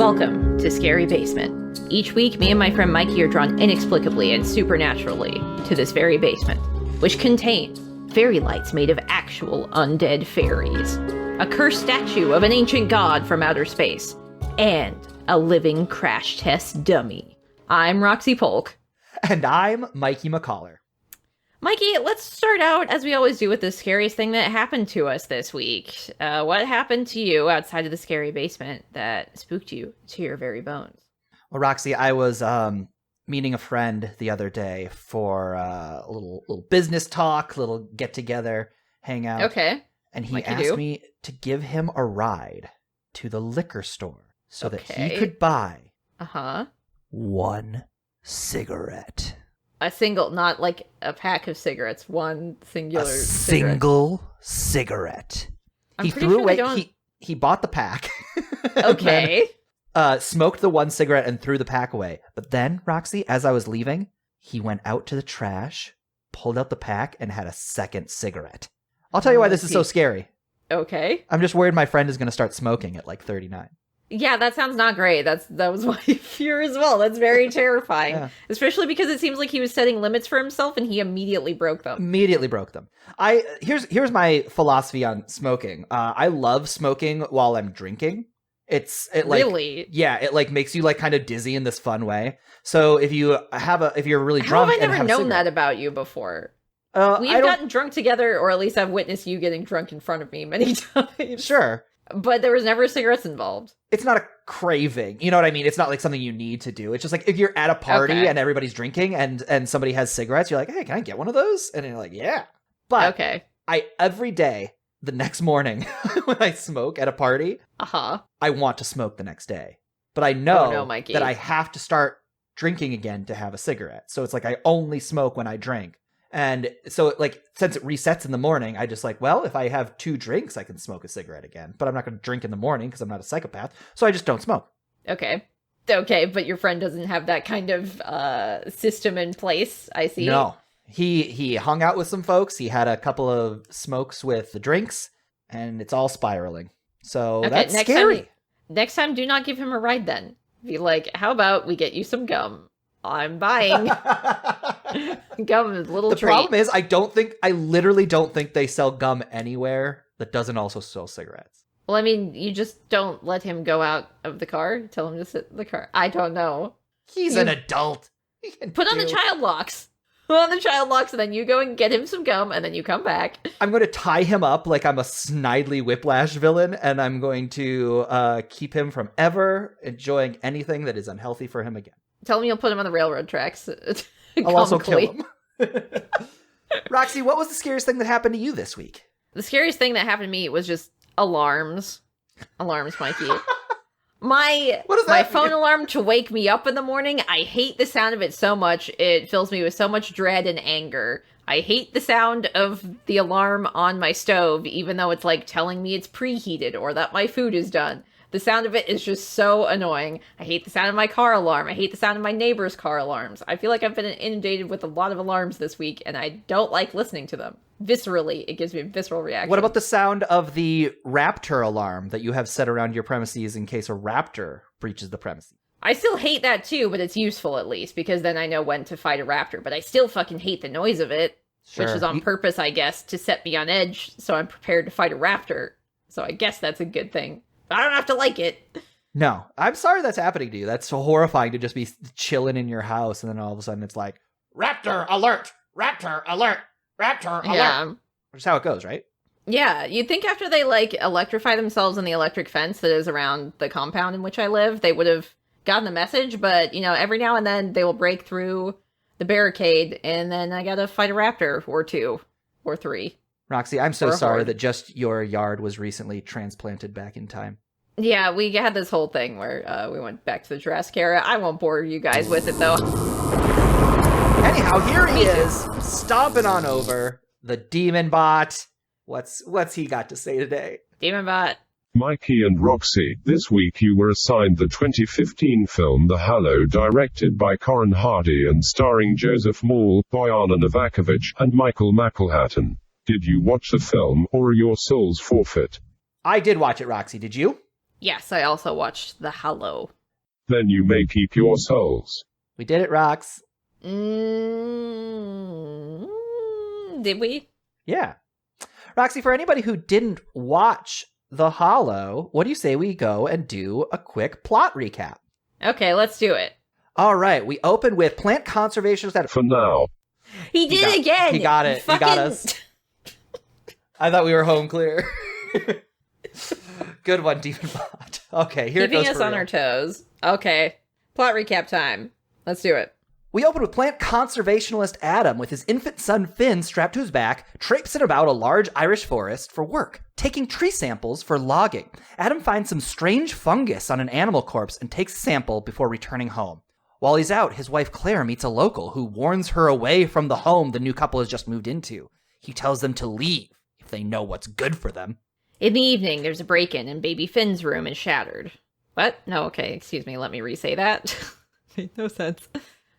Welcome to Scary Basement. Each week, me and my friend Mikey are drawn inexplicably and supernaturally to this very basement, which contains fairy lights made of actual undead fairies, a cursed statue of an ancient god from outer space, and a living crash test dummy. I'm Roxy Polk. And I'm Mikey McCollor. Mikey, let's start out, as we always do, with the scariest thing that happened to us this week. What happened to you outside of the scary basement that spooked you to your very bones? Well, Roxy, I was meeting a friend the other day for a little business talk, little get-together, hangout. Okay. And he asked me to give him a ride to the liquor store so that he could buy one cigarette. A single, not like a pack of cigarettes, one singular cigarette. Single cigarette. I'm he pretty threw sure away, he bought the pack. Okay. Then, smoked the one cigarette and threw the pack away. But then, Roxy, as I was leaving, he went out to the trash, pulled out the pack, and had a second cigarette. I'll tell you why this is so scary. Okay. I'm just worried my friend is going to start smoking at like 39. Yeah, that sounds not great. That was my fear as well. That's very terrifying. Yeah. Especially because it seems like he was setting limits for himself and he immediately broke them. Here's my philosophy on smoking. I love smoking while I'm drinking. Really? Yeah, it like makes you like kind of dizzy in this fun way. So if you're really drunk, how have I never known that about you before? We've gotten drunk together, or at least I've witnessed you getting drunk in front of me many times. Sure. But there was never cigarettes involved. It's not a craving. You know what I mean? It's not like something you need to do. It's just like if you're at a party and everybody's drinking and somebody has cigarettes, you're like, hey, can I get one of those? And you're like, yeah. But every day, the next morning, when I smoke at a party, I want to smoke the next day. But I know that I have to start drinking again to have a cigarette. So it's like I only smoke when I drink. And so, like, since it resets in the morning, I just like, well, if I have 2 drinks, I can smoke a cigarette again. But I'm not going to drink in the morning because I'm not a psychopath. So I just don't smoke. Okay, but your friend doesn't have that kind of system in place, I see. No. He hung out with some folks. He had a couple of smokes with the drinks. And it's all spiraling. So that's scary. Next time, do not give him a ride then. Be like, how about we get you some gum? I'm buying. Gum is a little treat. The problem is, I literally don't think they sell gum anywhere that doesn't also sell cigarettes. Well, I mean, you just don't let him go out of the car. Tell him to sit in the car. I don't know. He's an adult. Put on the child locks. Put on the child locks, and then you go and get him some gum, and then you come back. I'm going to tie him up like I'm a Snidely Whiplash villain, and I'm going to keep him from ever enjoying anything that is unhealthy for him again. Tell him you'll put him on the railroad tracks. I'll also kill him. Roxy, what was the scariest thing that happened to you this week? The scariest thing that happened to me was just alarms. Alarms, Mikey. My phone alarm to wake me up in the morning, I hate the sound of it so much. It fills me with so much dread and anger. I hate the sound of the alarm on my stove, even though it's like telling me it's preheated or that my food is done. The sound of it is just so annoying. I hate the sound of my car alarm. I hate the sound of my neighbor's car alarms. I feel like I've been inundated with a lot of alarms this week, and I don't like listening to them. Viscerally, it gives me a visceral reaction. What about the sound of the raptor alarm that you have set around your premises in case a raptor breaches the premises? I still hate that too, but it's useful at least, because then I know when to fight a raptor. But I still fucking hate the noise of it, which is on purpose, I guess, to set me on edge, so I'm prepared to fight a raptor. So I guess that's a good thing. I don't have to like it. No, I'm sorry that's happening to you. That's so horrifying to just be chilling in your house, and then all of a sudden it's like, raptor alert, raptor alert, raptor alert. Yeah. Which is how it goes, right? Yeah, you'd think after they, like, electrify themselves in the electric fence that is around the compound in which I live, they would have gotten the message, but, you know, every now and then they will break through the barricade, and then I gotta fight a raptor or 2 or 3. Roxy, I'm so sorry that just your yard was recently transplanted back in time. Yeah, we had this whole thing where we went back to the Jurassic era. I won't bore you guys with it, though. Anyhow, here he is, stomping on over, the Demon Bot. What's he got to say today? Demon Bot. Mikey and Roxy, this week you were assigned the 2015 film The Hallow, directed by Corin Hardy and starring Joseph Maul, Bojana Novakovic, and Michael McElhatton. Did you watch the film, or are your souls forfeit? I did watch it, Roxy. Did you? Yes, I also watched The Hallow. Then you may keep your souls. We did it, Rox. Did we? Yeah. Roxy, for anybody who didn't watch The Hallow, what do you say we go and do a quick plot recap? Okay, let's do it. All right, we open with plant conservationist... For now. He did it again! He got it. He got us. I thought we were home clear. Good one, Demon Bot. Okay, here Keeping it goes. Keeping us on our toes. Okay. Plot recap time. Let's do it. We open with plant conservationist Adam with his infant son Finn strapped to his back, traipsing about a large Irish forest for work, taking tree samples for logging. Adam finds some strange fungus on an animal corpse and takes a sample before returning home. While he's out, his wife Claire meets a local who warns her away from the home the new couple has just moved into. He tells them to leave if they know what's good for them. In the evening, there's a break-in and baby Finn's room is shattered. What? No, okay, excuse me, let me re-say that. Made no sense.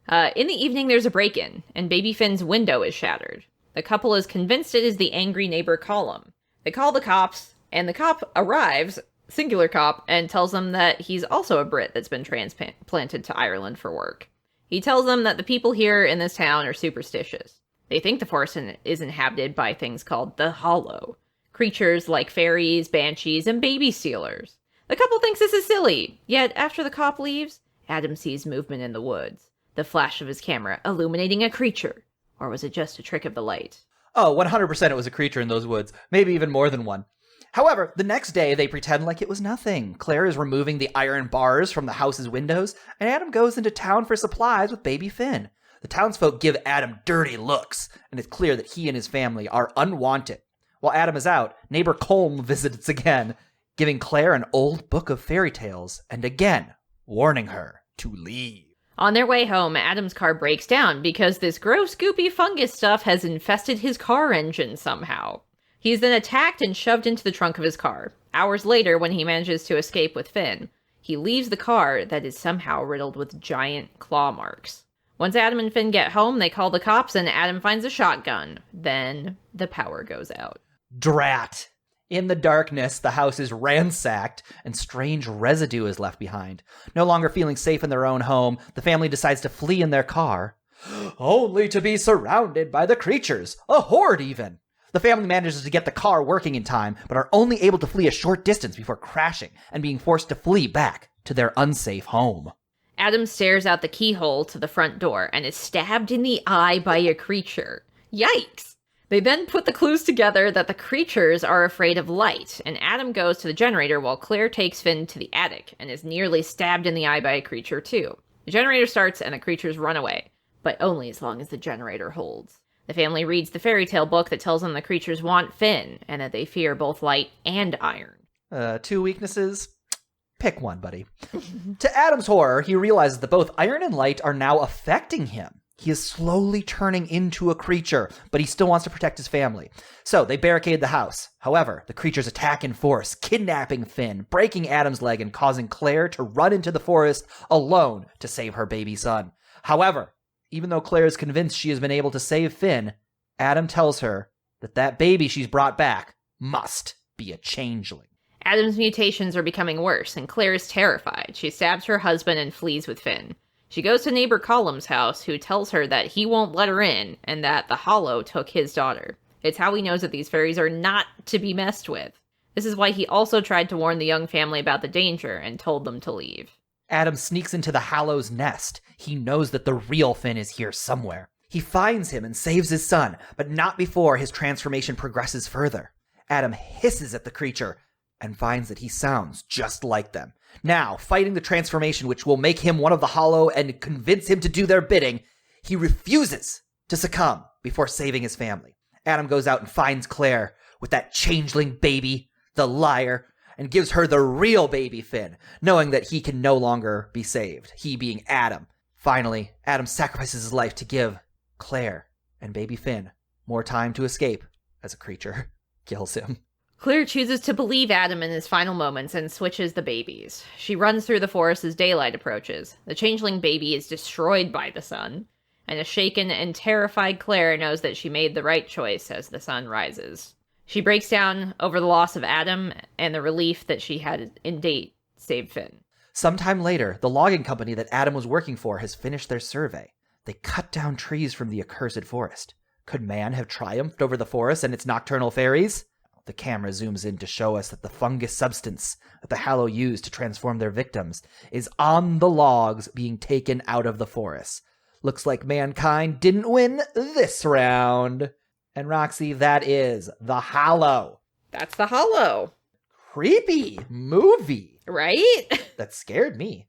In the evening, there's a break-in, and baby Finn's window is shattered. The couple is convinced it is the angry neighbor Colum. They call the cops, and the cop arrives, singular cop, and tells them that he's also a Brit that's been transplanted to Ireland for work. He tells them that the people here in this town are superstitious. They think the forest is inhabited by things called the Hallow, creatures like fairies, banshees, and baby stealers. The couple thinks this is silly, yet after the cop leaves, Adam sees movement in the woods. The flash of his camera illuminating a creature. Or was it just a trick of the light? Oh, 100% it was a creature in those woods. Maybe even more than one. However, the next day they pretend like it was nothing. Claire is removing the iron bars from the house's windows, and Adam goes into town for supplies with baby Finn. The townsfolk give Adam dirty looks, and it's clear that he and his family are unwanted. While Adam is out, neighbor Colm visits again, giving Claire an old book of fairy tales, and again, warning her to leave. On their way home, Adam's car breaks down because this gross, goopy fungus stuff has infested his car engine somehow. He's then attacked and shoved into the trunk of his car. Hours later, when he manages to escape with Finn, he leaves the car that is somehow riddled with giant claw marks. Once Adam and Finn get home, they call the cops and Adam finds a shotgun. Then the power goes out. Drat! In the darkness, the house is ransacked, and strange residue is left behind. No longer feeling safe in their own home, the family decides to flee in their car, only to be surrounded by the creatures, a horde even. The family manages to get the car working in time, but are only able to flee a short distance before crashing and being forced to flee back to their unsafe home. Adam stares out the keyhole to the front door and is stabbed in the eye by a creature. Yikes! They then put the clues together that the creatures are afraid of light, and Adam goes to the generator while Claire takes Finn to the attic and is nearly stabbed in the eye by a creature too. The generator starts and the creatures run away, but only as long as the generator holds. The family reads the fairy tale book that tells them the creatures want Finn, and that they fear both light and iron. 2 weaknesses? Pick one, buddy. To Adam's horror, he realizes that both iron and light are now affecting him. He is slowly turning into a creature, but he still wants to protect his family. So they barricade the house. However, the creatures attack in force, kidnapping Finn, breaking Adam's leg, and causing Claire to run into the forest alone to save her baby son. However, even though Claire is convinced she has been able to save Finn, Adam tells her that that baby she's brought back must be a changeling. Adam's mutations are becoming worse, and Claire is terrified. She stabs her husband and flees with Finn. She goes to neighbor Colum's house, who tells her that he won't let her in, and that the Hallow took his daughter. It's how he knows that these fairies are not to be messed with. This is why he also tried to warn the young family about the danger, and told them to leave. Adam sneaks into the Hallow's nest. He knows that the real Finn is here somewhere. He finds him and saves his son, but not before his transformation progresses further. Adam hisses at the creature, and finds that he sounds just like them. Now, fighting the transformation which will make him one of the Hallow and convince him to do their bidding, he refuses to succumb before saving his family. Adam goes out and finds Claire with that changeling baby, the liar, and gives her the real baby Finn, knowing that he can no longer be saved, he being Adam. Finally, Adam sacrifices his life to give Claire and baby Finn more time to escape as a creature kills him. Claire chooses to believe Adam in his final moments and switches the babies. She runs through the forest as daylight approaches. The changeling baby is destroyed by the sun, and a shaken and terrified Claire knows that she made the right choice as the sun rises. She breaks down over the loss of Adam and the relief that she had in date save Finn. Sometime later, the logging company that Adam was working for has finished their survey. They cut down trees from the accursed forest. Could man have triumphed over the forest and its nocturnal fairies? The camera zooms in to show us that the fungus substance that the Hallow used to transform their victims is on the logs being taken out of the forest. Looks like mankind didn't win this round. And Roxy, that is the Hallow. That's the Hallow. Creepy movie. Right? That scared me.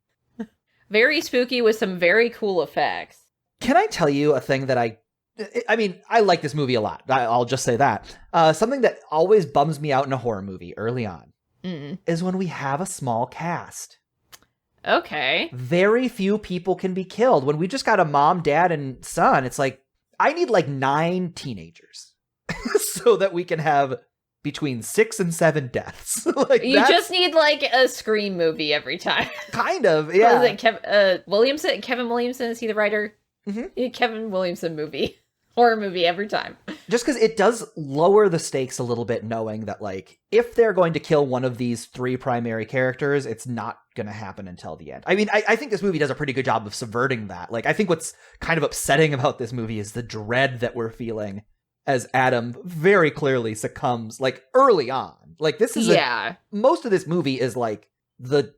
Very spooky with some very cool effects. Can I tell you a thing that I like this movie a lot. I'll just say that. Something that always bums me out in a horror movie early on is when we have a small cast. Okay. Very few people can be killed. When we just got a mom, dad, and son, it's like, I need like 9 teenagers so that we can have between 6 and 7 deaths. You just need like a Scream movie every time. Kind of, yeah. Was it Kevin Williamson, is he the writer? Mm-hmm. Kevin Williamson movie. Horror movie every time. Just because it does lower the stakes a little bit, knowing that, like, if they're going to kill one of these 3 primary characters, it's not going to happen until the end. I mean, I think this movie does a pretty good job of subverting that. Like, I think what's kind of upsetting about this movie is the dread that we're feeling as Adam very clearly succumbs, like, early on. Like, this is most of this movie is, like, the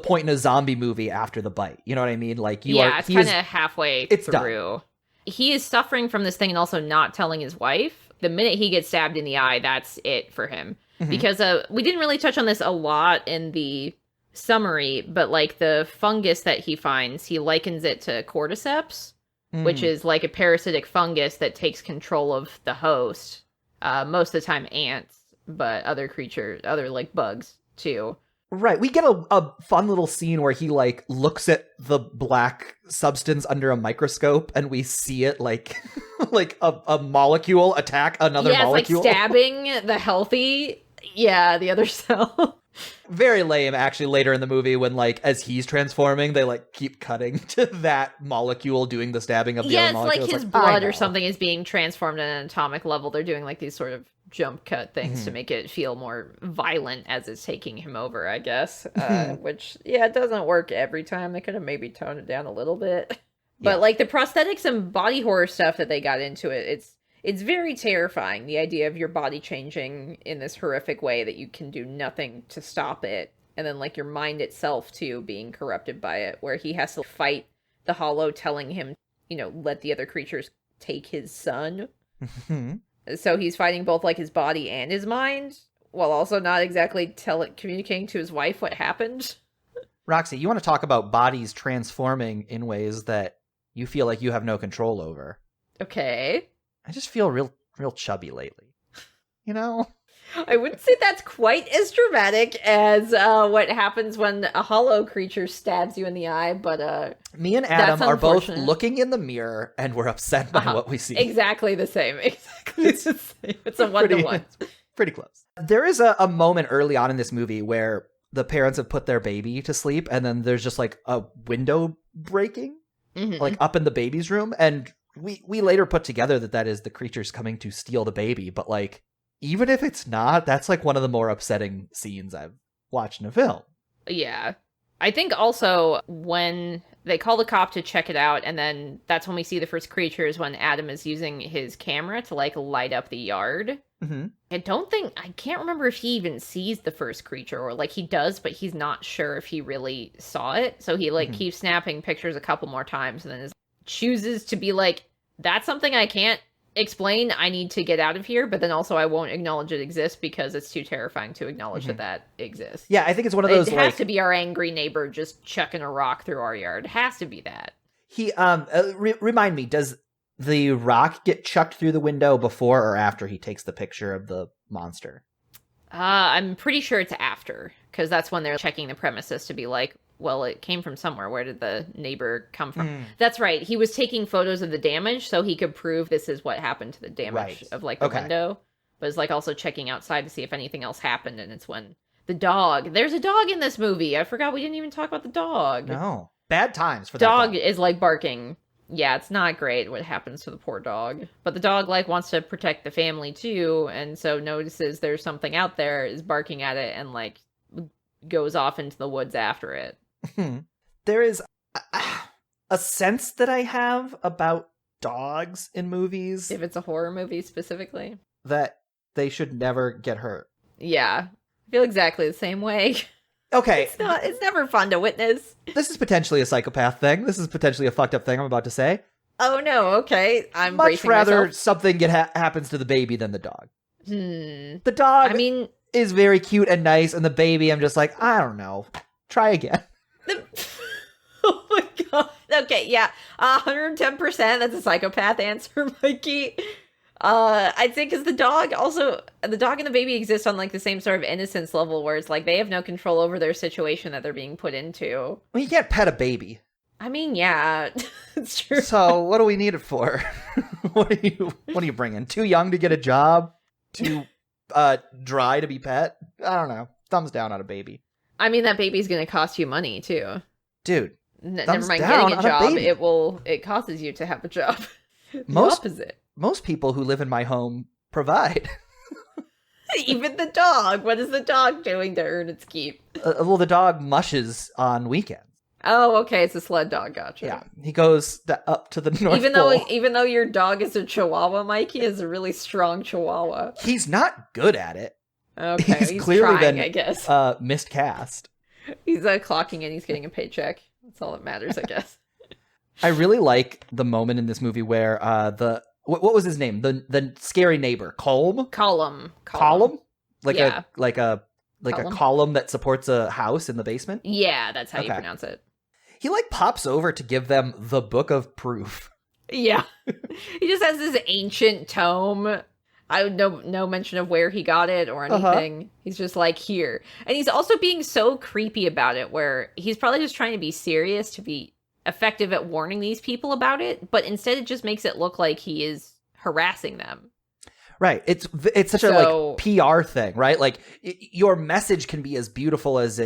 point in a zombie movie after the bite. You know what I mean? Like, it's kind of halfway through. Done. He is suffering from this thing and also not telling his wife. The minute he gets stabbed in the eye, that's it for him. Mm-hmm. Because we didn't really touch on this a lot in the summary, but like the fungus that he finds, he likens it to cordyceps, which is like a parasitic fungus that takes control of the host. Most of the time ants, but other creatures, other like bugs too. Right. We get a fun little scene where he, like, looks at the black substance under a microscope and we see it, like, like a molecule attack another molecule. Yeah, it's like stabbing the healthy, the other cell. Very lame, actually, later in the movie when, like, as he's transforming, they, like, keep cutting to that molecule doing the stabbing of the other molecule. Yeah, it's like his blood or something is being transformed at an atomic level. They're doing, like, these sort of jump cut things to make it feel more violent as it's taking him over, I guess. Which, it doesn't work every time. They could have maybe toned it down a little bit. But, like, the prosthetics and body horror stuff that they got into it's very terrifying, the idea of your body changing in this horrific way that you can do nothing to stop it. And then, like, your mind itself, too, being corrupted by it, where he has to fight the Hallow telling him, let the other creatures take his son. So he's fighting both, like, his body and his mind, while also not exactly communicating to his wife what happened. Roxy, you want to talk about bodies transforming in ways that you feel like you have no control over. Okay. I just feel real chubby lately. I wouldn't say that's quite as dramatic as what happens when a Hallow creature stabs you in the eye, but me and Adam are both looking in the mirror and we're upset by what we see. Exactly the same. Exactly the same. It's a 1-to-1. Pretty close. There is a moment early on in this movie where the parents have put their baby to sleep and then there's just like a window breaking like up in the baby's room, and we later put together that is the creatures coming to steal the baby, but like, even if it's not, that's like one of the more upsetting scenes I've watched in a film. Yeah. I think also when they call the cop to check it out, and then that's when we see the first creatures, when Adam is using his camera to like light up the yard. I can't remember if he even sees the first creature, or like he does, but he's not sure if he really saw it. So he like keeps snapping pictures a couple more times and then chooses to be like, that's something I can't explain. I need to get out of here, but then also I won't acknowledge it exists because it's too terrifying to acknowledge that exists. Yeah, I think it's one of those. It has to be our angry neighbor just chucking a rock through our yard. It has to be that. He remind me, does the rock get chucked through the window before or after he takes the picture of the monster? I'm pretty sure it's after, because that's when they're checking the premises to be like, well, it came from somewhere. Where did the neighbor come from? That's right. He was taking photos of the damage so he could prove this is what happened to the damage of like the window. But it's like also checking outside to see if anything else happened. And it's when the dog, there's a dog in this movie. I forgot we didn't even talk about the dog. No. Bad times for that dog. Is like barking. Yeah, it's not great what happens to the poor dog. But the dog like wants to protect the family too. And so notices there's something out there, is barking at it, and like goes off into the woods after it. There is a sense that I have about dogs in movies. If it's a horror movie specifically. That they should never get hurt. Yeah. I feel exactly the same way. Okay. It's never fun to witness. This is potentially a psychopath thing. This is potentially a fucked up thing I'm about to say. Oh no, okay. I'm much rather myself. something happens to the baby than the dog. The dog is very cute and nice, and the baby, I'm just like, I don't know. Try again. Oh my god. Okay, yeah. 110%. That's a psychopath answer, Mikey. I'd say because the dog and the baby exist on like the same sort of innocence level where it's like they have no control over their situation that they're being put into. Well, you can't pet a baby. I mean, yeah, it's true. So what do we need it for? What are you bringing? Too young to get a job? Too dry to be pet? I don't know. Thumbs down on a baby. I mean, that baby's gonna cost you money too. Dude. Never mind getting a job. It causes you to have a job. Opposite. Most people who live in my home provide. Even the dog. What is the dog doing to earn its keep? Well, the dog mushes on weekends. Oh, okay. It's a sled dog. Gotcha. Yeah, he goes up to the North Pole. Even though your dog is a Chihuahua, Mikey is a really strong Chihuahua. He's not good at it. Okay, he's clearly trying, been, I guess. Miscast. He's clocking in. He's getting a paycheck. That's all that matters, I guess. I really like the moment in this movie where what was his name? The scary neighbor, Colm? Column. Like a column that supports a house in the basement? Yeah, that's how you pronounce it. He pops over to give them the book of proof. Yeah. He just has this ancient tome. No mention of where he got it or anything. He's just like, here. And he's also being so creepy about it where he's probably just trying to be serious to be effective at warning these people about it, but instead it just makes it look like he is harassing them. Right. It's such a PR thing, right? Like your message can be as beautiful as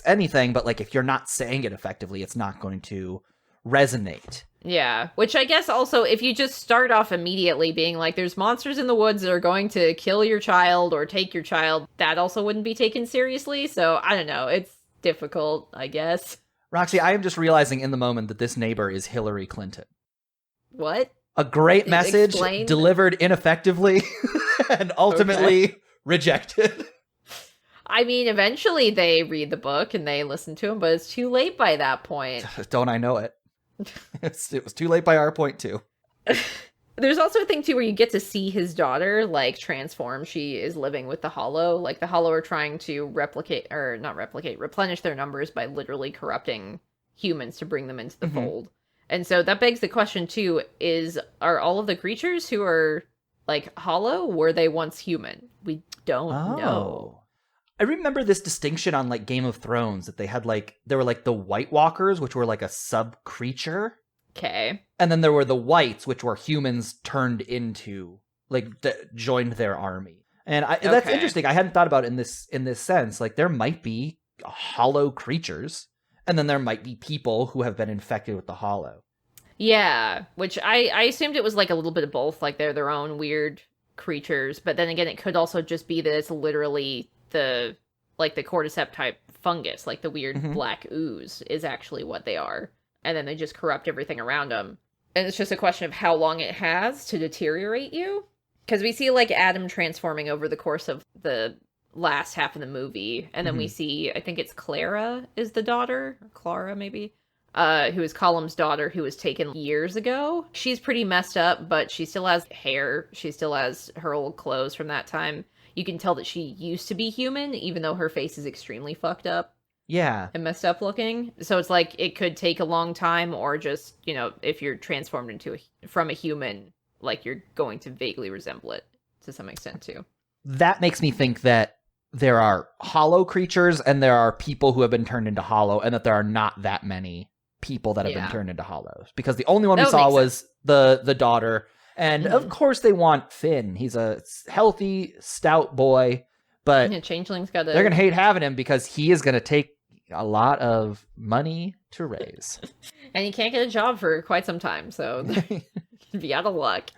anything, but if you're not saying it effectively, it's not going to resonate. Yeah, which I guess also if you just start off immediately being like there's monsters in the woods that are going to kill your child or take your child, that also wouldn't be taken seriously. So I don't know. It's difficult, I guess. Roxy, I am just realizing in the moment that this neighbor is Hillary Clinton. What? A great message delivered ineffectively and ultimately rejected. I mean, eventually they read the book and they listen to him, but it's too late by that point. Don't I know it? It was too late by our point, too. There's also a thing, too, where you get to see his daughter, transform. She is living with the Hallow. The Hallow are trying to replenish their numbers by literally corrupting humans to bring them into the fold. And so that begs the question, too, are all of the creatures who are, Hallow, were they once human? We don't know. I remember this distinction on, Game of Thrones, that they had, there were, the White Walkers, which were, a sub-creature. Okay. And then there were the whites, which were humans turned into, joined their army. And that's interesting. I hadn't thought about it in this sense. There might be Hallow creatures, and then there might be people who have been infected with the Hallow. Yeah, which I assumed it was, a little bit of both. They're their own weird creatures. But then again, it could also just be that it's literally the cordyceps type fungus, the weird black ooze is actually what they are. And then they just corrupt everything around them. And it's just a question of how long it has to deteriorate you. Because we see, Adam transforming over the course of the last half of the movie. And then we see, I think it's Clara is the daughter. Or Clara, maybe. Who is Column's daughter, who was taken years ago. She's pretty messed up, but she still has hair. She still has her old clothes from that time. You can tell that she used to be human, even though her face is extremely fucked up. Yeah. And messed up looking. So it's it could take a long time, or just, if you're transformed from a human, you're going to vaguely resemble it to some extent too. That makes me think that there are Hallow creatures and there are people who have been turned into Hallow, and that there are not that many people that have been turned into Hallows. Because the only one we saw was the daughter. And of course they want Finn. He's a healthy, stout boy. But Changelings they're going to hate having him because he is going to take a lot of money to raise. And he can't get a job for quite some time, so be out of luck.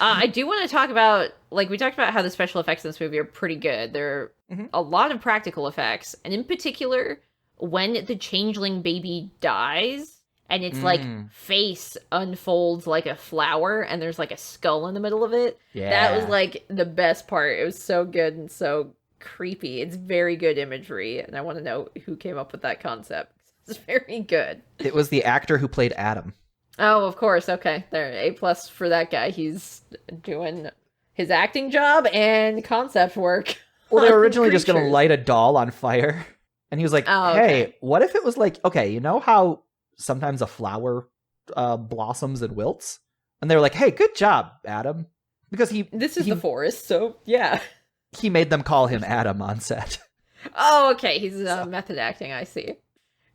I do want to talk about, we talked about how the special effects in this movie are pretty good. They're a lot of practical effects. And in particular, when the changeling baby dies and its like face unfolds like a flower and there's like a skull in the middle of it. Yeah. That was like the best part. It was so good and so creepy. It's very good imagery. And I want to know who came up with that concept. It's very good. It was the actor who played Adam. Oh, of course. Okay. There, A+ for that guy. He's doing his acting job and concept work. Well, they were originally just going to light a doll on fire. And he was like, hey, what if it was like, okay, you know how sometimes a flower blossoms and wilts? And they were like, hey, good job, Adam. Because This is the forest, so yeah. He made them call him Adam on set. Oh, okay. He's method acting, I see.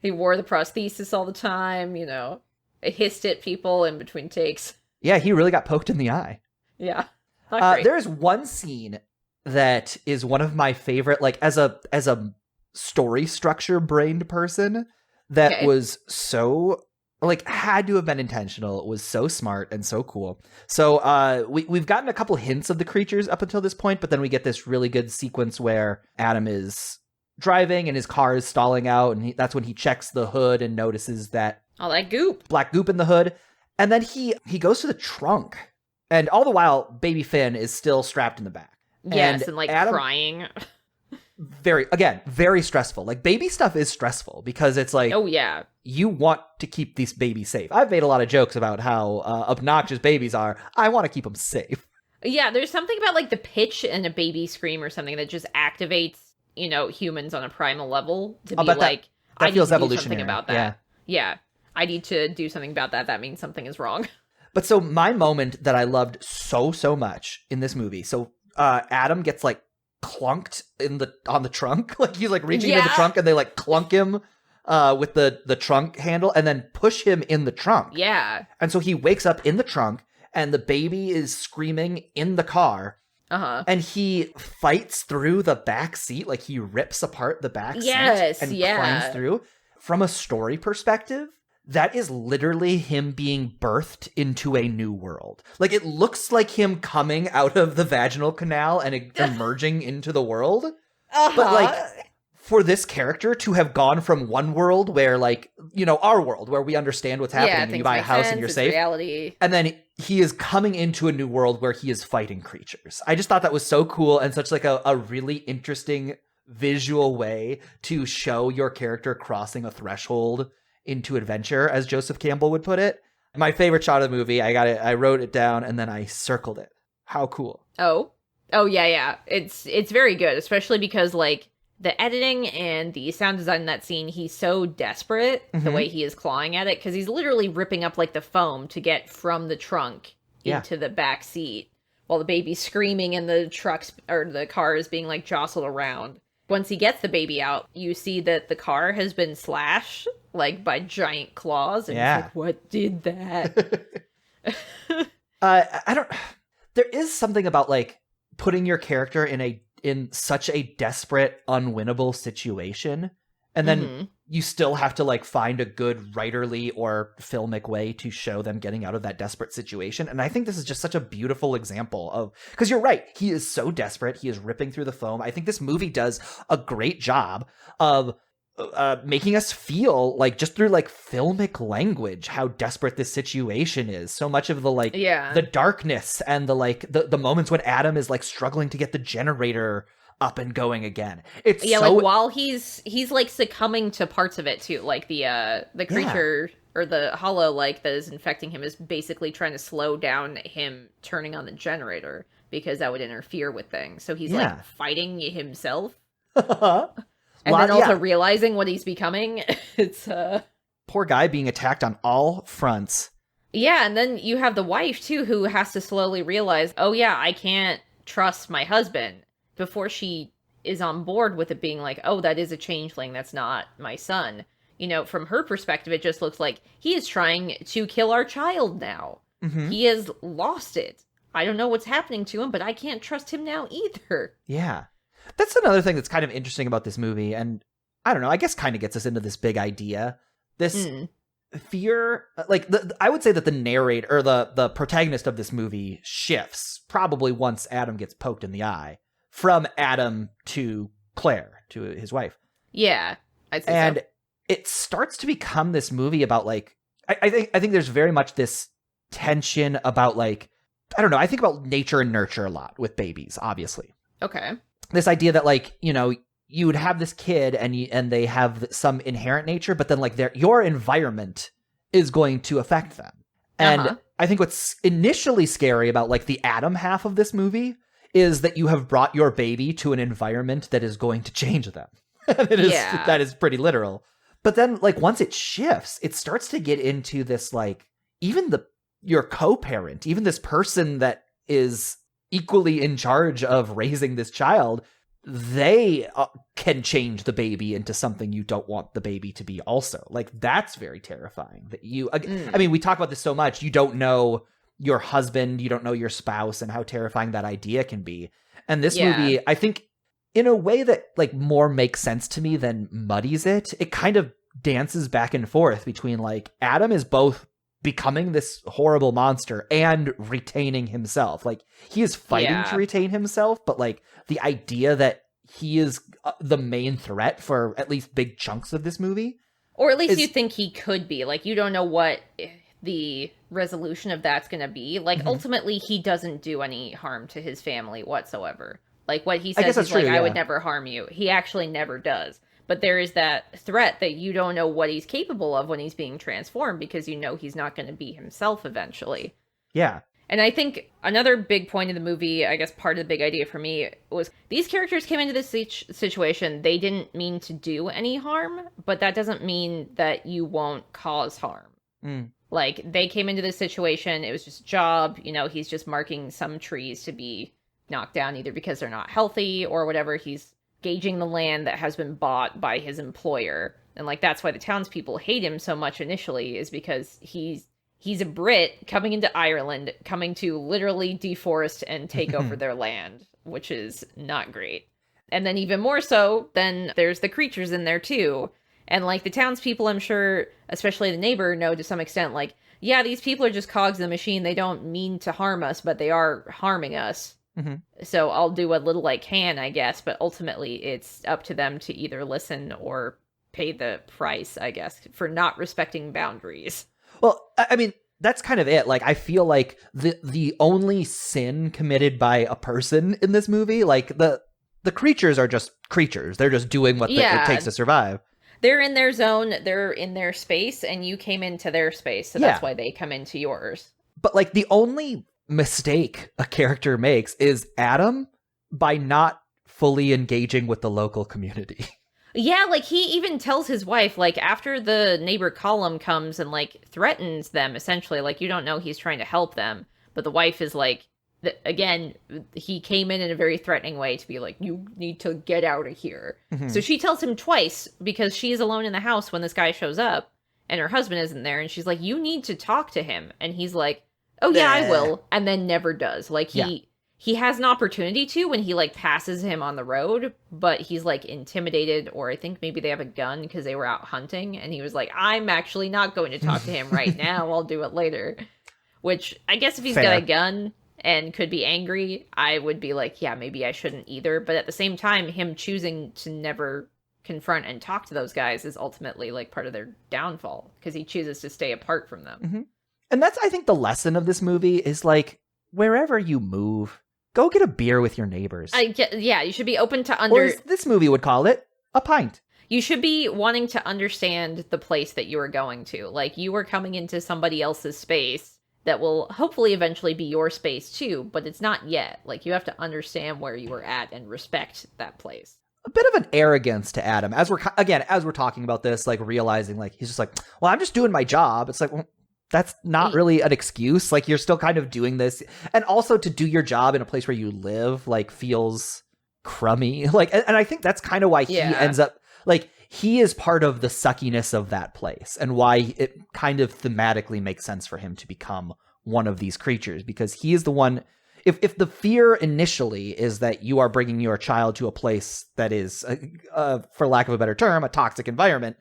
He wore the prosthesis all the time, you know. Hissed at people in between takes. Yeah, he really got poked in the eye. Yeah. There's one scene that is one of my favorite, like as a story structure brained person, that was so like had to have been intentional. It was so smart and so cool. So we've gotten a couple hints of the creatures up until this point, but then we get this really good sequence where Adam is driving and his car is stalling out, and that's when he checks the hood and notices that all that goop, black goop in the hood. And then he goes to the trunk, and all the while baby Finn is still strapped in the back. Yes, and like Adam, crying. very stressful. Like baby stuff is stressful because it's like, oh yeah, you want to keep these babies safe. I've made a lot of jokes about how obnoxious babies are. I want to keep them safe. Yeah, there's something about like the pitch in a baby scream or something that just activates, you know, humans on a primal level to be like, that feels I need to do evolutionary. something about that. Yeah, I need to do something about that. That means something is wrong. But so my moment that I loved so much in this movie. So Adam gets like clunked on the trunk. Like he's like reaching into the trunk and they like clunk him with the trunk handle and then push him in the trunk. Yeah. And so he wakes up in the trunk and the baby is screaming in the car. Uh-huh. And he fights through the back seat. Like he rips apart the back seat and climbs through. From a story perspective, that is literally him being birthed into a new world. Like, it looks like him coming out of the vaginal canal and emerging into the world. Uh-huh. But, like, for this character to have gone from one world where, like, you know, our world, where we understand what's happening and you buy a house and you're safe. Reality. And then he is coming into a new world where he is fighting creatures. I just thought that was so cool and such, like, a really interesting visual way to show your character crossing a threshold into adventure, as Joseph Campbell would put it. My favorite shot of the movie, I wrote it down and then I circled it. How cool. Oh yeah. It's very good, especially because like the editing and the sound design in that scene, he's so desperate the way he is clawing at it, because he's literally ripping up like the foam to get from the trunk into the back seat while the baby's screaming and the trucks or the car is being like jostled around. Once he gets the baby out, you see that the car has been slashed, like, by giant claws. And he's like, what did that? There is something about, like, putting your character in such a desperate, unwinnable situation. And then you still have to, like, find a good writerly or filmic way to show them getting out of that desperate situation. And I think this is just such a beautiful example of... Because you're right. He is so desperate. He is ripping through the foam. I think this movie does a great job of making us feel, like, just through, like, filmic language, how desperate this situation is. So much of the, like, the darkness and the, like, the moments when Adam is, like, struggling to get the generator up and going again. It's like while he's like succumbing to parts of it too, like the creature or the hollow like that is infecting him is basically trying to slow down him turning on the generator because that would interfere with things. So he's like fighting himself. And then also realizing what he's becoming. It's poor guy being attacked on all fronts. Yeah, and then you have the wife too who has to slowly realize, oh yeah, I can't trust my husband. Before she is on board with it being like, oh, that is a changeling, that's not my son. You know, from her perspective, it just looks like he is trying to kill our child now. He has lost it. I don't know what's happening to him, but I can't trust him now either. Yeah. That's another thing that's kind of interesting about this movie, and I don't know, I guess kind of gets us into this big idea. This fear, like, I would say that the narrator, or the protagonist of this movie shifts, probably once Adam gets poked in the eye. From Adam to Claire, to his wife. Yeah, I'd say and so. It starts to become this movie about like, I think there's very much this tension about like, I don't know, I think about nature and nurture a lot with babies, obviously. Okay. This idea that like, you know, you would have this kid and they have some inherent nature, but then like your environment is going to affect them. And I think what's initially scary about like the Adam half of this movie is that you have brought your baby to an environment that is going to change them. That is pretty literal. But then like once it shifts, it starts to get into this like, even your co-parent, even this person that is equally in charge of raising this child, they can change the baby into something you don't want the baby to be also. Like, that's very terrifying. That I mean, we talk about this so much. You don't know your husband, you don't know your spouse, and how terrifying that idea can be. And this movie, I think, in a way that, like, more makes sense to me than muddies it, it kind of dances back and forth between, like, Adam is both becoming this horrible monster and retaining himself. Like, he is fighting to retain himself, but like the idea that he is the main threat for at least big chunks of this movie, or at least you think he could be, like, you don't know what the resolution of that's going to be. Like, ultimately he doesn't do any harm to his family whatsoever. Like, what he says is, like, I would never harm you. He actually never does. But there is that threat that you don't know what he's capable of when he's being transformed, because you know he's not going to be himself eventually. Yeah. And I think another big point of the movie, I guess part of the big idea for me, was these characters came into this situation, they didn't mean to do any harm, but that doesn't mean that you won't cause harm. Like, they came into this situation, it was just a job, you know, he's just marking some trees to be knocked down either because they're not healthy or whatever. He's gauging the land that has been bought by his employer. And, like, that's why the townspeople hate him so much initially, is because he's a Brit coming into Ireland, coming to literally deforest and take over their land, which is not great. And then even more so, then there's the creatures in there too. And, like, the townspeople, I'm sure, especially the neighbor, know to some extent, like, yeah, these people are just cogs in the machine. They don't mean to harm us, but they are harming us. So I'll do what little I can, I guess, but ultimately it's up to them to either listen or pay the price, I guess, for not respecting boundaries. Well, I mean, that's kind of it. Like, I feel like the only sin committed by a person in this movie, like, the creatures are just creatures. They're just doing what it takes to survive. They're in their zone, they're in their space, and you came into their space, so that's why they come into yours. But, like, the only mistake a character makes is Adam by not fully engaging with the local community. Yeah, like, he even tells his wife, like, after the neighbor Column comes and, like, threatens them, essentially, like, you don't know he's trying to help them, but the wife is like, again, he came in a very threatening way to be like, you need to get out of here. So she tells him twice, because she's alone in the house when this guy shows up, and her husband isn't there, and she's like, you need to talk to him. And he's like, oh yeah, I will, and then never does. Like, he has an opportunity to when he, like, passes him on the road, but he's, like, intimidated, or I think maybe they have a gun because they were out hunting, and he was like, I'm actually not going to talk to him right now, I'll do it later. Which, I guess if he's got a gun and could be angry, I would be like, yeah, maybe I shouldn't either. But at the same time, him choosing to never confront and talk to those guys is ultimately, like, part of their downfall, because he chooses to stay apart from them. And that's, I think, the lesson of this movie is, like, wherever you move, go get a beer with your neighbors. Yeah, you should be open to Or as this movie would call it, a pint. You should be wanting to understand the place that you are going to. Like, you are coming into somebody else's space that will hopefully eventually be your space too, but it's not yet. Like, you have to understand where you are at and respect that place. A bit of an arrogance to Adam, as we're talking about this, like, realizing, like, he's just like, well, I'm just doing my job. It's like, well, that's not really an excuse. Like, you're still kind of doing this. And also to do your job in a place where you live, like, feels crummy. Like, and I think that's kind of why he ends up, like, he is part of the suckiness of that place, and why it kind of thematically makes sense for him to become one of these creatures, because he is the one. If the fear initially is that you are bringing your child to a place that is, for lack of a better term, a toxic environment,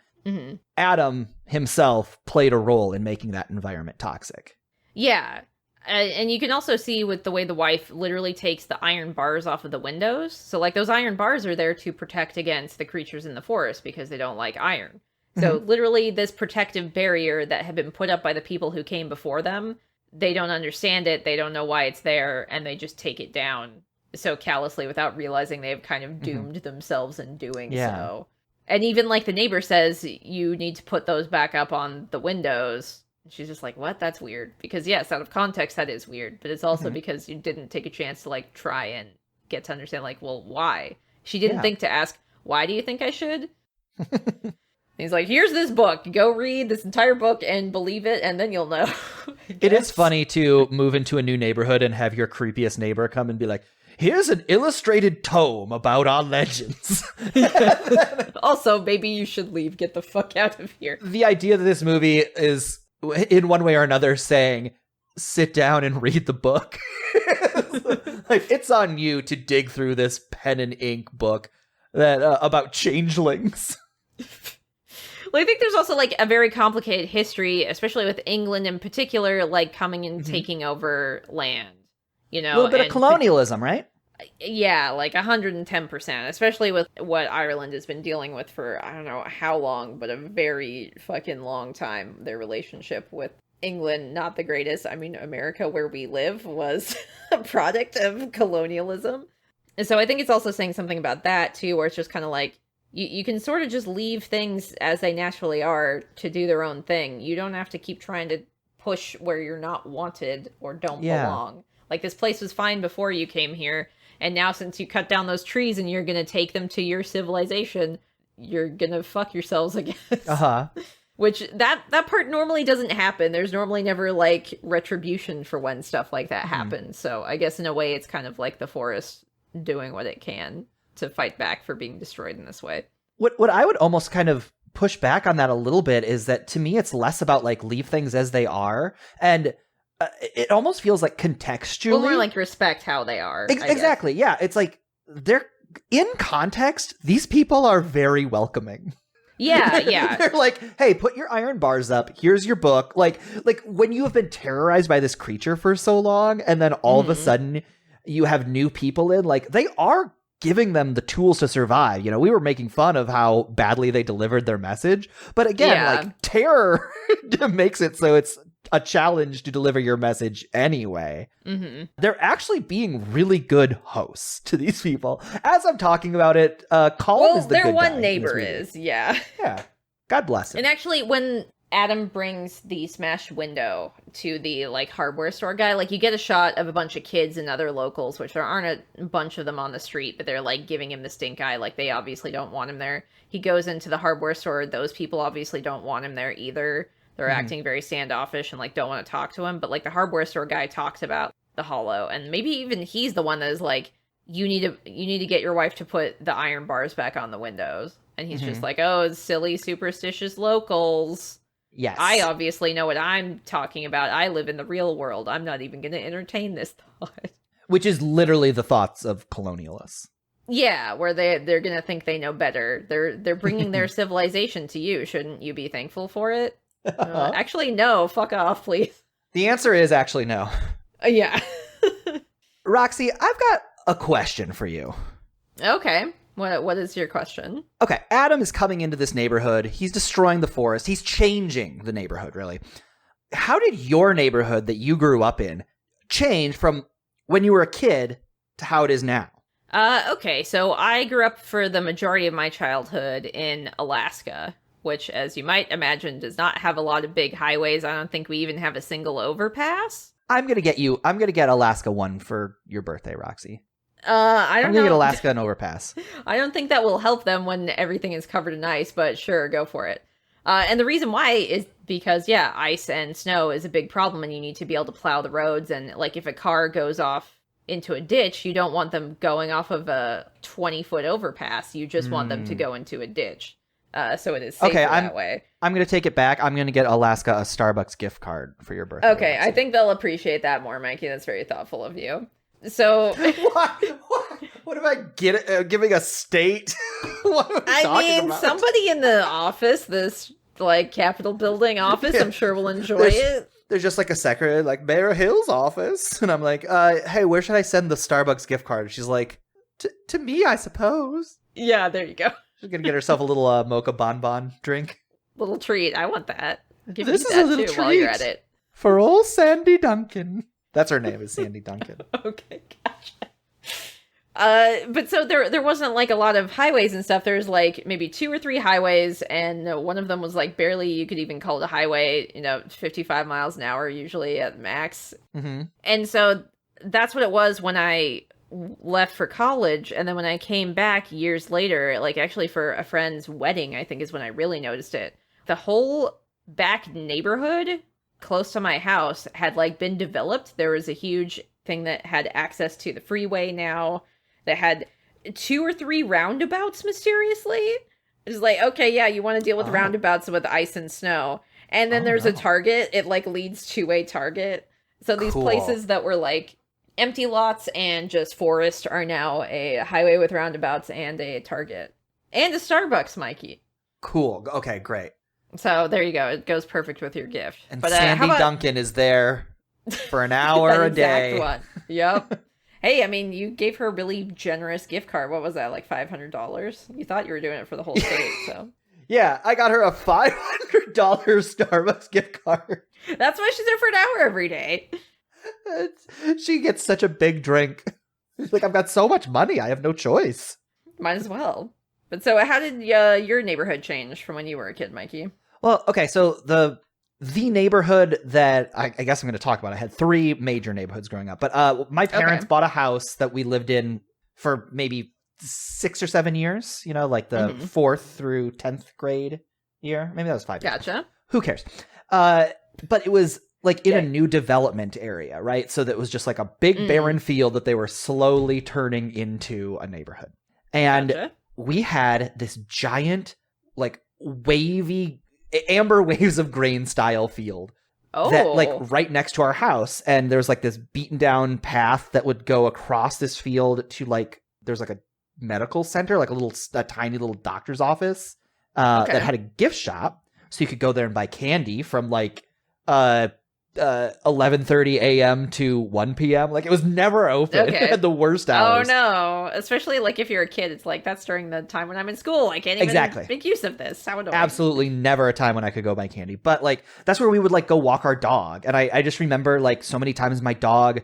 Adam himself played a role in making that environment toxic. Yeah. And you can also see with the way the wife literally takes the iron bars off of the windows. So, like, those iron bars are there to protect against the creatures in the forest because they don't like iron. So, literally, this protective barrier that had been put up by the people who came before them, they don't understand it, they don't know why it's there, and they just take it down so callously without realizing they've kind of doomed themselves in doing so. And even, like, the neighbor says, you need to put those back up on the windows. She's just like, what? That's weird. Because, yes, out of context, that is weird. But it's also because you didn't take a chance to, like, try and get to understand, like, well, why? She didn't think to ask, why do you think I should? He's like, here's this book. Go read this entire book and believe it, and then you'll know. It is funny to move into a new neighborhood and have your creepiest neighbor come and be like, here's an illustrated tome about our legends. Also, maybe you should leave. Get the fuck out of here. The idea that this movie is, in one way or another, saying, sit down and read the book. Like, it's on you to dig through this pen and ink book that about changelings. Well, I think there's also, like, a very complicated history, especially with England in particular, like, coming and taking over land, you know? A little bit of colonialism, right? Yeah, like 110%, especially with what Ireland has been dealing with for, I don't know how long, but a very fucking long time. Their relationship with England, not the greatest. I mean, America, where we live, was a product of colonialism. And so I think it's also saying something about that, too, where it's just kind of like, you can sort of just leave things as they naturally are to do their own thing. You don't have to keep trying to push where you're not wanted or don't belong. Like, this place was fine before you came here, and now since you cut down those trees and you're going to take them to your civilization, you're going to fuck yourselves, I guess. Which, that part normally doesn't happen. There's normally never, like, retribution for when stuff like that happens. So I guess in a way it's kind of like the forest doing what it can to fight back for being destroyed in this way. What I would almost kind of push back on that a little bit is that, to me, it's less about, like, leave things as they are, and it almost feels like contextually... Well, more like respect how they are. Exactly, yeah. It's like, they're, in context, these people are very welcoming. Yeah. They're like, hey, put your iron bars up, here's your book. Like when you have been terrorized by this creature for so long, and then all of a sudden you have new people in, like, they are giving them the tools to survive. You know, we were making fun of how badly they delivered their message, but again, like, terror makes it so it's a challenge to deliver your message anyway. They're actually being really good hosts to these people. As I'm talking about it, Colin is the good guy. Their one neighbor is, yeah. God bless him. And actually, when Adam brings the smashed window to the, like, hardware store guy, like, you get a shot of a bunch of kids and other locals, which there aren't a bunch of them on the street, but they're, like, giving him the stink eye, like, they obviously don't want him there. He goes into the hardware store, those people obviously don't want him there either. They're acting very standoffish and, like, don't want to talk to him, but, like, the hardware store guy talks about the Hallow, and maybe even he's the one that is like, you need to get your wife to put the iron bars back on the windows. And he's just like, oh, it's silly, superstitious locals. Yes. I obviously know what I'm talking about. I live in the real world. I'm not even going to entertain this thought. Which is literally the thoughts of colonialists. Yeah, where they're going to think they know better. They're bringing their civilization to you. Shouldn't you be thankful for it? Actually, no. Fuck off, please. The answer is actually no. Yeah. Roxy, I've got a question for you. Okay. What is your question? Okay, Adam is coming into this neighborhood. He's destroying the forest. He's changing the neighborhood, really. How did your neighborhood that you grew up in change from when you were a kid to how it is now? Okay, so I grew up for the majority of my childhood in Alaska, which, as you might imagine, does not have a lot of big highways. I don't think we even have a single overpass. I'm gonna get Alaska one for your birthday, Roxy. I don't know. I'm gonna get Alaska an overpass. I don't think that will help them when everything is covered in ice, but sure, go for it. And the reason why is because, yeah, ice and snow is a big problem, and you need to be able to plow the roads. And, like, if a car goes off into a ditch, you don't want them going off of a 20-foot overpass. You just want them to go into a ditch. So it is safer that way. I'm going to take it back. I'm going to get Alaska a Starbucks gift card for your birthday. Okay, Roxy. I think they'll appreciate that more, Mikey. That's very thoughtful of you. So... What am I giving a state? Somebody in the office, this, like, Capitol building office, I'm sure will enjoy it. there's just like a secretary, like Mayor Hill's office. And I'm like, hey, where should I send the Starbucks gift card? And she's like, to me, I suppose. Yeah, there you go. She's going to get herself a little mocha bonbon drink. Little treat. I want that. This is a little treat while you're at it. For old Sandy Duncan. That's her name, is Sandy Duncan. Okay, gotcha. But so there wasn't like a lot of highways and stuff. There's like maybe 2 or 3 highways, and one of them was like barely you could even call it a highway, 55 miles an hour usually at max. Mm-hmm. And so that's what it was when I left for college. And then when I came back years later, like actually for a friend's wedding, I think is when I really noticed it. The whole back neighborhood close to my house had like been developed. There was a huge thing that had access to the freeway now, that had 2 or 3 roundabouts mysteriously. It's like, okay, yeah, you want to deal with roundabouts with ice and snow. And then there's a Target. It like leads to a Target. So these places that were like empty lots and just forest are now a highway with roundabouts and a Target. And a Starbucks, Mikey. Cool. Okay, great. So there you go. It goes perfect with your gift. And but, Sandy Duncan is there for an hour a day. One. Yep. Hey, I mean, you gave her a really generous gift card. What was that, like $500? You thought you were doing it for the whole state, so. Yeah, I got her a $500 Starbucks gift card. That's why she's there for an hour every day. She gets such a big drink. Like, I've got so much money, I have no choice. Might as well. But so how did your neighborhood change from when you were a kid, Mikey? Well, okay, so the neighborhood that I guess I'm going to talk about, I had 3 major neighborhoods growing up. But my parents bought a house that we lived in for maybe 6 or 7 years, like the 4th through 10th grade year. Maybe that was 5 years. Gotcha. Who cares? But it was like in a new development area, right? So that was just like a big barren field that they were slowly turning into a neighborhood. And we had this giant, like wavy, amber waves of grain style field that like right next to our house. And there's like this beaten down path that would go across this field to like, there's like a medical center, like a tiny little doctor's office that had a gift shop. So you could go there and buy candy from like 11:30 a.m. to 1 p.m. Like it was never open. It had the worst hours. Oh no. Especially like if you're a kid, it's like that's during the time when I'm in school. I can't even make use of this. How annoying. Absolutely never a time when I could go buy candy. But like that's where we would like go walk our dog. And I just remember like so many times my dog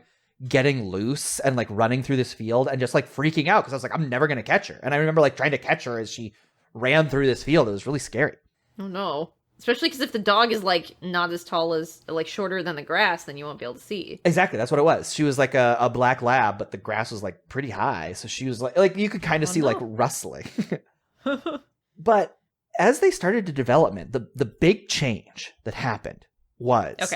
getting loose and like running through this field and just like freaking out because I was like, I'm never gonna catch her. And I remember like trying to catch her as she ran through this field. It was really scary. Oh no. Especially because if the dog is, like, not as tall as, like, shorter than the grass, then you won't be able to see. Exactly. That's what it was. She was, like, a black lab, but the grass was, like, pretty high. So she was, like you could kind of see, like, rustling. But as they started to development, the big change that happened was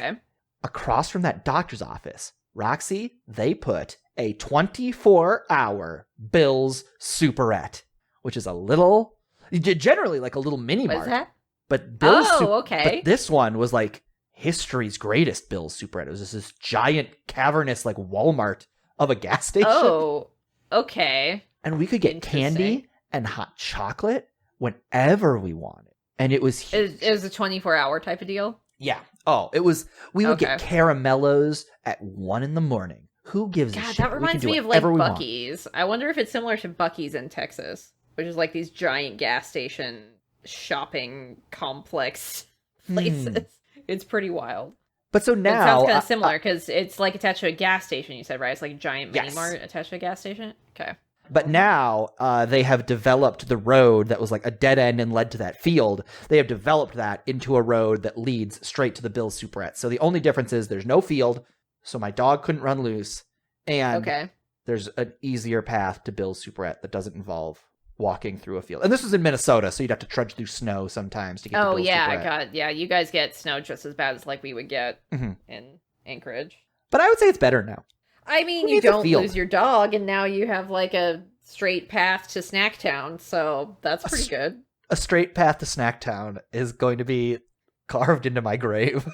across from that doctor's office, Roxy, they put a 24-hour Bill's Superette, which is a little, generally, like, a little mini mart. What is that? But but this one was like history's greatest Bill's Superette. It was just this giant cavernous like Walmart of a gas station. Oh, okay. And we could get candy and hot chocolate whenever we wanted. And it was huge. It was a 24-hour type of deal? Yeah. Oh, it was. We would get caramellos at 1 a.m. Who gives a shit? That reminds me of like Buc-ee's. I wonder if it's similar to Buc-ee's in Texas, which is like these giant gas station shopping complex places. It's pretty wild. But so now it sounds kind of similar because it's like attached to a gas station. You said, right? It's like a giant mini mart attached to a gas station. Okay. But now they have developed the road that was like a dead end and led to that field. They have developed that into a road that leads straight to the Bill's Superette. So the only difference is there's no field, so my dog couldn't run loose, and there's an easier path to Bill's Superette that doesn't involve walking through a field. And this was in Minnesota, so you'd have to trudge through snow sometimes to get to Bill's Superette. God, yeah, you guys get snow just as bad as like we would get in Anchorage. But I would say it's better now. I mean, you don't lose your dog, and now you have like a straight path to Snacktown, so that's pretty good. A straight path to Snacktown is going to be carved into my grave.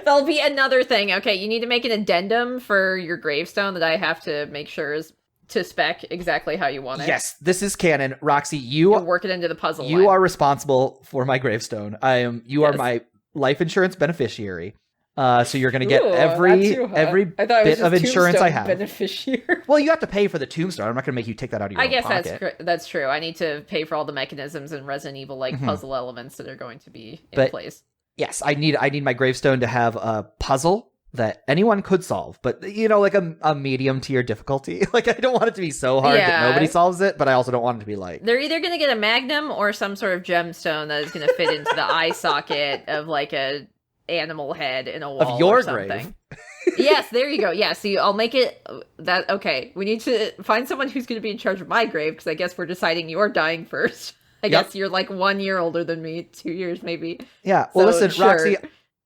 There'll be another thing. Okay, you need to make an addendum for your gravestone that I have to make sure is to spec exactly how you want it. Yes, this is canon. Roxy, you work it into the puzzle. You are responsible for my gravestone. You are my life insurance beneficiary. So you're going to get every bit of insurance I have. Beneficiary. Well, you have to pay for the tombstone. I'm not going to make you take that out of your own pocket. That's true. I need to pay for all the mechanisms and Resident Evil puzzle elements that are going to be in place. Yes, I need my gravestone to have a puzzle that anyone could solve, but like a medium tier difficulty. Like I don't want it to be so hard that nobody solves it, but I also don't want it to be like they're either going to get a magnum or some sort of gemstone that is going to fit into the eye socket of like a animal head in a wall of your or something. grave. Yes, there you go. Yeah, see, I'll make it that. Okay, we need to find someone who's going to be in charge of my grave because I guess we're deciding you're dying first. I guess you're like 1 year older than me, 2 years maybe. Yeah. Well, listen, sure. Roxy,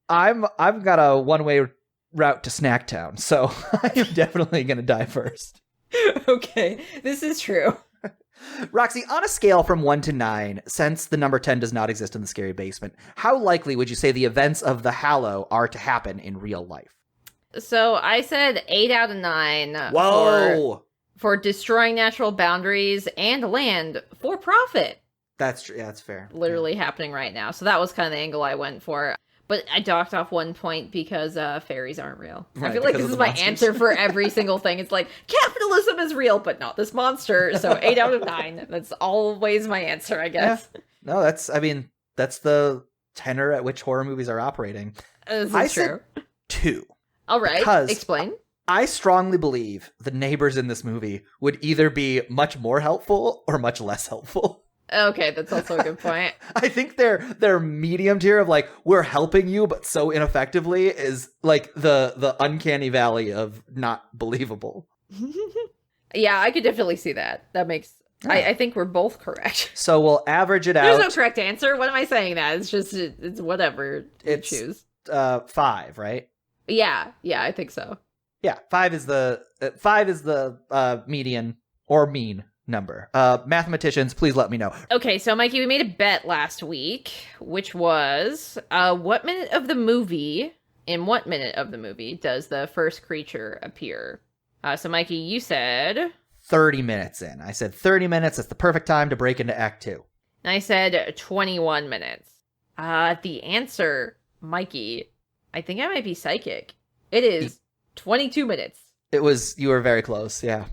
I've got a one-way route to Snacktown, so I am definitely going to die first. Okay, this is true. Roxy, on a scale from 1 to 9, since the number 10 does not exist in the scary basement, how likely would you say the events of the Hallow are to happen in real life? So I said 8 out of 9. Whoa! For destroying natural boundaries and land for profit. That's true. Yeah, that's fair. Literally happening right now. So that was kind of the angle I went for. But I docked off 1 point because fairies aren't real. Right, I feel like this is my answer for every single thing. It's like, capitalism is real, but not this monster. So 8 out of 9. That's always my answer, I guess. Yeah. No, that's the tenor at which horror movies are operating. I said 2. All right, explain. I strongly believe the neighbors in this movie would either be much more helpful or much less helpful. Okay, that's also a good point. I think their medium tier of like, we're helping you, but so ineffectively is like the uncanny valley of not believable. Yeah, I could definitely see that. That makes... Yeah. I think we're both correct. So we'll average it out. There's no correct answer. What am I saying that? It's just, it's whatever you choose. 5, right? Yeah, I think so. Yeah, 5 is the median or mean number. Mathematicians, please let me know. Okay, so Mikey, we made a bet last week, which was in what minute of the movie does the first creature appear? So Mikey, you said 30 minutes in. I said 30 minutes. That's the perfect time to break into Act 2. And I said 21 minutes. The answer, Mikey, I think I might be psychic. It is 22 minutes. You were very close, yeah.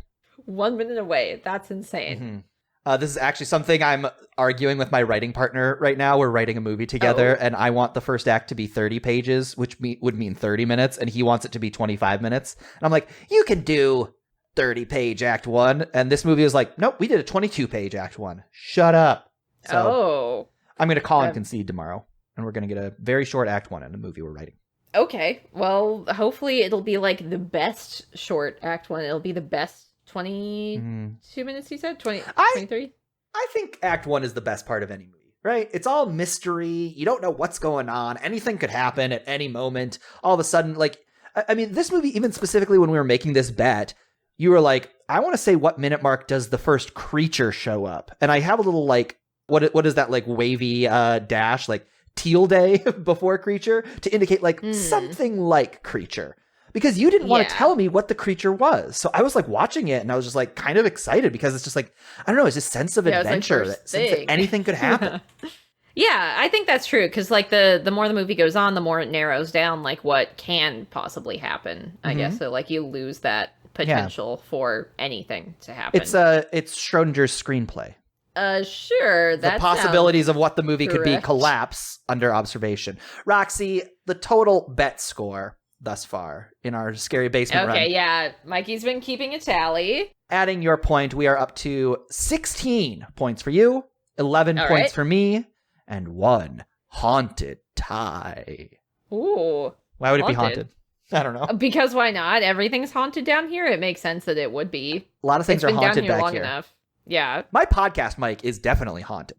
1 minute away. That's insane. Mm-hmm. This is actually something I'm arguing with my writing partner right now. We're writing a movie together, and I want the first act to be 30 pages, which would mean 30 minutes, and he wants it to be 25 minutes. And I'm like, you can do 30-page Act 1. And this movie was like, nope, we did a 22-page Act 1. Shut up. So I'm going to call and concede tomorrow, and we're going to get a very short Act 1 in the movie we're writing. Okay, well, hopefully it'll be like the best short Act 1. It'll be the best 22 minutes, you said? 23? I think Act 1 is the best part of any movie, right? It's all mystery. You don't know what's going on. Anything could happen at any moment. All of a sudden, like, I mean, this movie, even specifically when we were making this bet, you were like, I want to say what minute mark does the first creature show up? And I have a little, like, what is that, like, wavy dash, like, teal day before creature to indicate like something like creature, because you didn't want to tell me what the creature was. So I was like watching it and I was just like kind of excited because it's just like, I don't know, it's this sense of adventure, like sense that anything could happen. Yeah, I think that's true because like the more the movie goes on, the more it narrows down like what can possibly happen, I guess. So like you lose that potential for anything to happen. It's Schrodinger's screenplay. Sure. The possibilities of what the movie could be collapse under observation. Roxy, the total bet score thus far in our scary basement run. Okay, yeah. Mikey's been keeping a tally. Adding your point, we are up to 16 points for you, 11 points for me, and 1 haunted tie. Ooh. Why would it be haunted? I don't know. Because why not? Everything's haunted down here. It makes sense that it would be. A lot of things are haunted back long here. Enough. Yeah. My podcast mic is definitely haunted.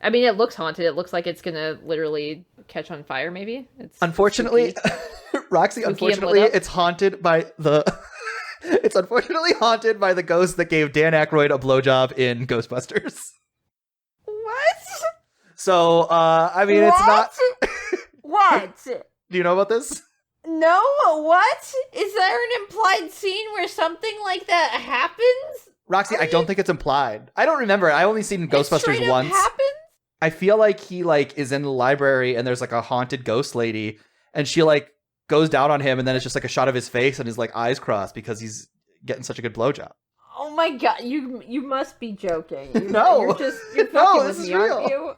I mean, it looks haunted. It looks like it's going to literally catch on fire, maybe. It's unfortunately, Roxy, it's haunted by the... It's unfortunately haunted by the ghost that gave Dan Aykroyd a blowjob in Ghostbusters. What? So, I mean, it's not... What? Do you know about this? No, what? Is there an implied scene where something like that happens? Roxy, I don't think it's implied. I don't remember. I only seen Ghostbusters once. Happens? I feel like he like is in the library and there's like a haunted ghost lady and she like goes down on him and then it's just like a shot of his face and his like eyes crossed because he's getting such a good blowjob. Oh my god, you must be joking. No. You're fucking with me, aren't you?